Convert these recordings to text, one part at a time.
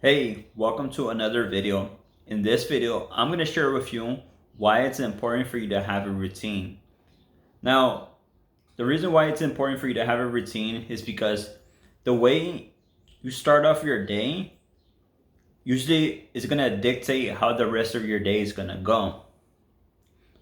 Hey, welcome to another video. In this video, I'm going to share with you why it's important for you to have a routine. Now, the reason why it's important for you to have a routine is because the way you start off your day usually is going to dictate how the rest of your day is going to go.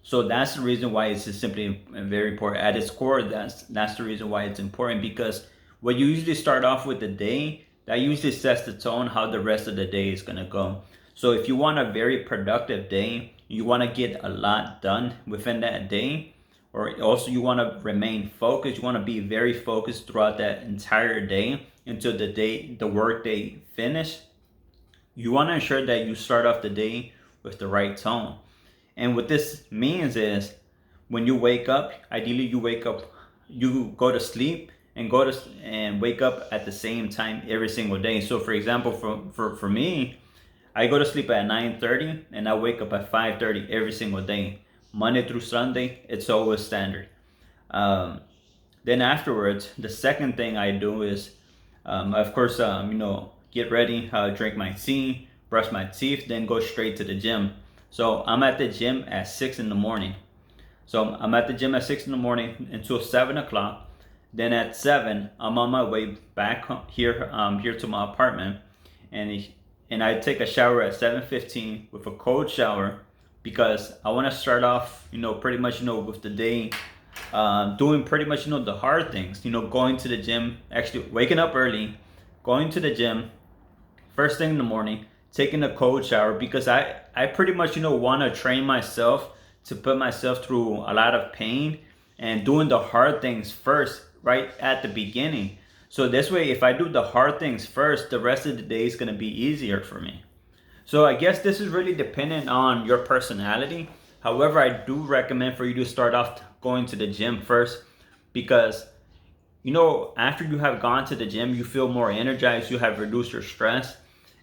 So that's the reason why it's just simply very important. At its core, that's the reason why it's important, because what you usually start off with the day, that usually sets the tone how the rest of the day is gonna go. So if you want a very productive day, you want to get a lot done within that day, or also you want to remain focused. You want to be very focused throughout that entire day until the work day finish. You want to ensure that you start off the day with the right tone. And what this means is when you wake up, ideally you go to sleep and wake up at the same time every single day. So for example, for me, I go to sleep at 9:30 and I wake up at 5:30 every single day. Monday through Sunday, it's always standard. Um, then afterwards, the second thing I do is, of course, get ready, drink my tea, brush my teeth, then go straight to the gym. So I'm at the gym at 6 in the morning. So I'm at the gym at 6 in the morning until 7 o'clock. Then at 7, I'm on my way back here to my apartment, and and I take a shower at 7:15 with a cold shower, because I want to start off, pretty much, with the day, doing pretty much, the hard things, going to the gym, actually waking up early, going to the gym, first thing in the morning, taking a cold shower, because I pretty much, want to train myself to put myself through a lot of pain and doing the hard things first, right at the beginning. So this way, if I do the hard things first, the rest of the day is going to be easier for me. So I guess this is really dependent on your personality. However, I do recommend for you to start off going to the gym first, because after you have gone to the gym, you feel more energized, you have reduced your stress,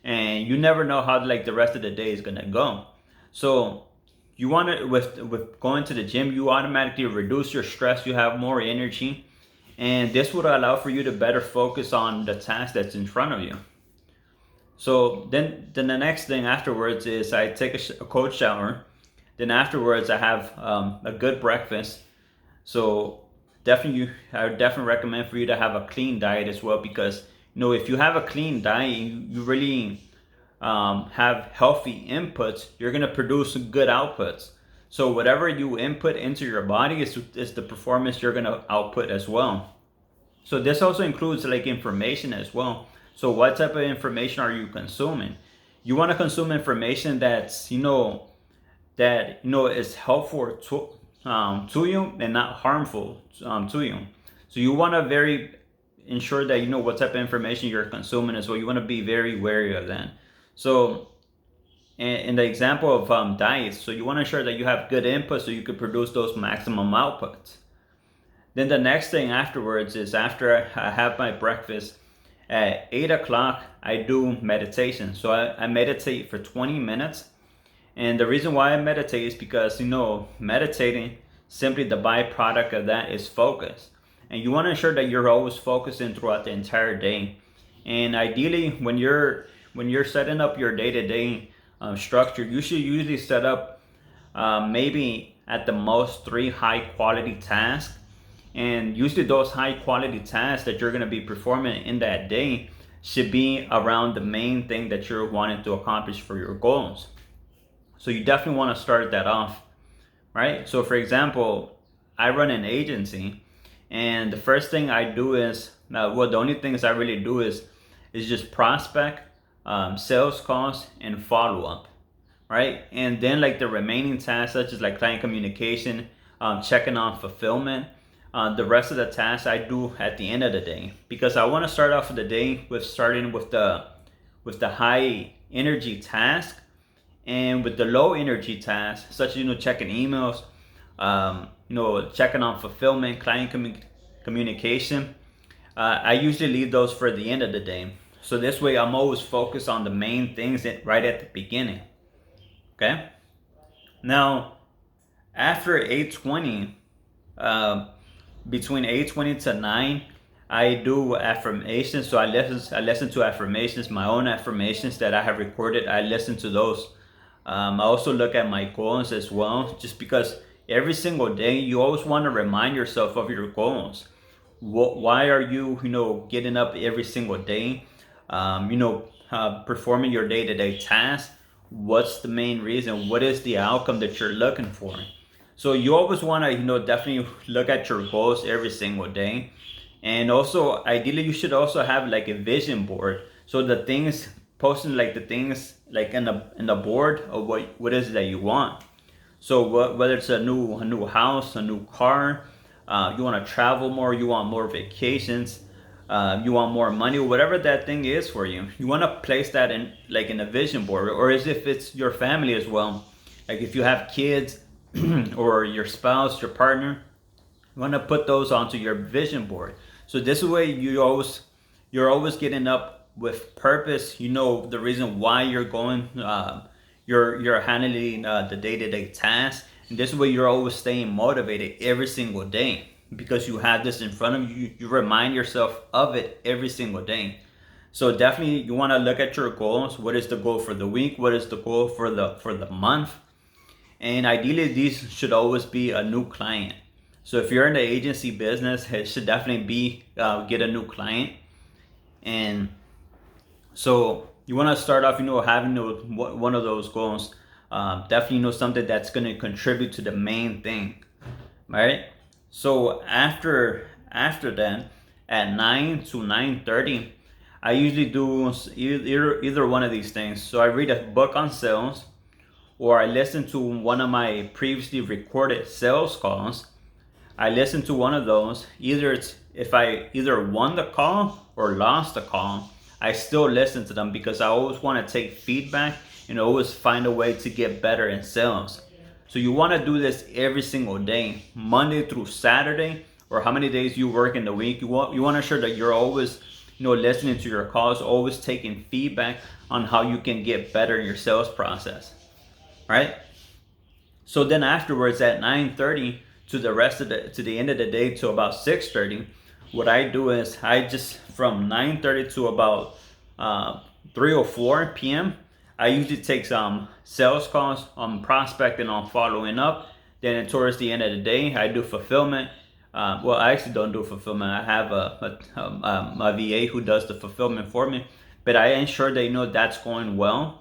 and you never know how like the rest of the day is gonna go. So you want to, with going to the gym, you automatically reduce your stress, you have more energy, and this would allow for you to better focus on the task that's in front of you. So then the next thing afterwards is I take a cold shower. Then afterwards I have a good breakfast. So I would definitely recommend for you to have a clean diet as well, because if you have a clean diet, you really have healthy inputs, you're gonna produce good outputs. So whatever you input into your body is the performance you're gonna output as well. So this also includes like information as well. So what type of information are you consuming? You want to consume information that's is helpful to you and not harmful to you. So you want to very ensure that you know what type of information you're consuming as well. You want to be very wary of that. So in the example of diets, so you want to ensure that you have good input so you could produce those maximum outputs. Then the next thing afterwards is, after I have my breakfast at 8 o'clock, I do meditation. So I meditate for 20 minutes. And the reason why I meditate is because, meditating, simply the byproduct of that is focus. And you want to ensure that you're always focusing throughout the entire day. And ideally, when you're setting up your day-to-day structure, you should usually set up maybe at the most 3 high-quality tasks. And usually those high-quality tasks that you're going to be performing in that day should be around the main thing that you're wanting to accomplish for your goals. So you definitely want to start that off, right? So for example, I run an agency, and the first thing I do is, the only things I really do is just prospect, sales calls, and follow up, right? And then like the remaining tasks, such as like client communication, checking on fulfillment, the rest of the tasks I do at the end of the day, because I want to start off the day starting with the high energy task, and with the low energy tasks, such as checking emails, checking on fulfillment, client communication. I usually leave those for the end of the day. So this way, I'm always focused on the main things right at the beginning. Okay. Now, after 8:20, between 8:20 to 9, I do affirmations. So I listen to affirmations, my own affirmations that I have recorded. I listen to those. I also look at my goals as well, just because every single day you always want to remind yourself of your goals. Why are you, getting up every single day? Performing your day-to-day tasks. What's the main reason? What is the outcome that you're looking for? So you always want to, definitely look at your goals every single day. And also, ideally, you should also have like a vision board. So the things, posting like the things like in the board of what is it that you want. So whether it's a new house, a new car, you want to travel more, you want more vacations, you want more money, whatever that thing is for you. You want to place that in a vision board, or as if it's your family as well. Like if you have kids or your spouse, your partner, you want to put those onto your vision board. So this way you're always getting up with purpose. You know the reason why you're going. You're handling the day-to-day tasks, and this way you're always staying motivated every single day because you have this in front of you. You remind yourself of it every single day. So definitely you want to look at your goals. What is the goal for the week? What is the goal for the month? And ideally these should always be a new client. So if you're in the agency business, it should definitely be get a new client. And so you want to start off, having one of those goals. Definitely something that's going to contribute to the main thing, right? So after then, at 9 to 9:30, I usually do either one of these things. So I read a book on sales, or I listen to one of my previously recorded sales calls. I listen to one of those. If I either won the call or lost the call, I still listen to them because I always want to take feedback and always find a way to get better in sales. So you want to do this every single day, Monday through Saturday, or how many days you work in the week. You want to ensure that you're always, listening to your calls, always taking feedback on how you can get better in your sales process, right? So then afterwards at 9:30 to the end of the day to about 6:30, what I do is I just from 9:30 to about 3 or 4 p.m. I usually take some sales calls on prospecting, on following up. Then towards the end of the day, I do fulfillment. Well, I actually don't do fulfillment. I have a VA who does the fulfillment for me, but I ensure that that's going well.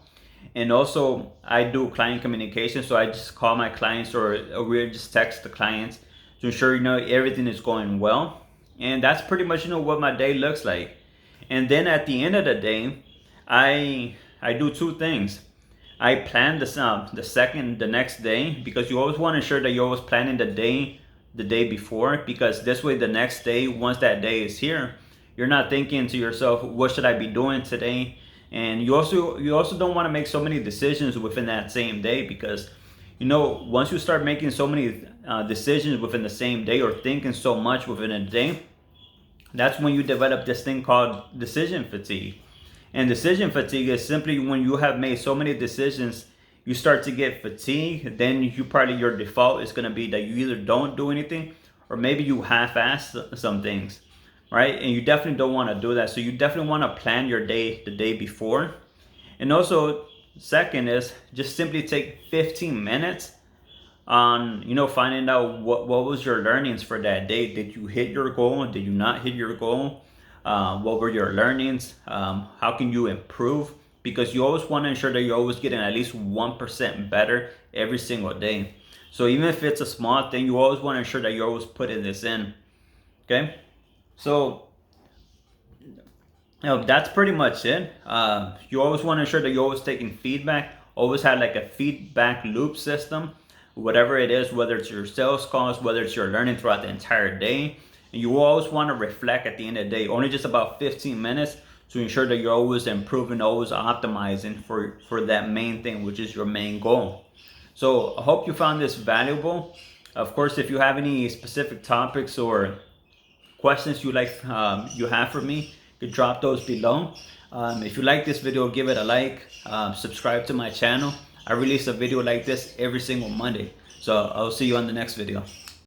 And also I do client communication, so I just call my clients or we just text the clients to ensure everything is going well. And that's pretty much what my day looks like. And then at the end of the day, I do two things. I plan the next day, because you always want to ensure that you're always planning the day before, because this way the next day, once that day is here, you're not thinking to yourself, what should I be doing today? And you also don't want to make so many decisions within that same day, because once you start making so many decisions within the same day, or thinking so much within a day, that's when you develop this thing called decision fatigue. And decision fatigue is simply when you have made so many decisions, you start to get fatigued. Then your default is going to be that you either don't do anything, or maybe you half-ass some things, right? And you definitely don't want to do that. So you definitely want to plan your day the day before. And also, second is just simply take 15 minutes on finding out what was your learnings for that day. Did you hit your goal? Did you not hit your goal? What were your learnings? How can you improve? Because you always want to ensure that you're always getting at least 1% better every single day. So even if it's a small thing, you always want to ensure that you're always putting this in. Okay, so that's pretty much it. You always want to ensure that you're always taking feedback. Always have like a feedback loop system, whatever it is, whether it's your sales calls, whether it's your learning throughout the entire day. And you always want to reflect at the end of the day, only just about 15 minutes, to ensure that you're always improving, always optimizing for that main thing, which is your main goal. So I hope you found this valuable. Of course, if you have any specific topics or questions you have for me, you can drop those below. If you like this video, give it a like, subscribe to my channel. I release a video like this every single Monday. So I'll see you on the next video.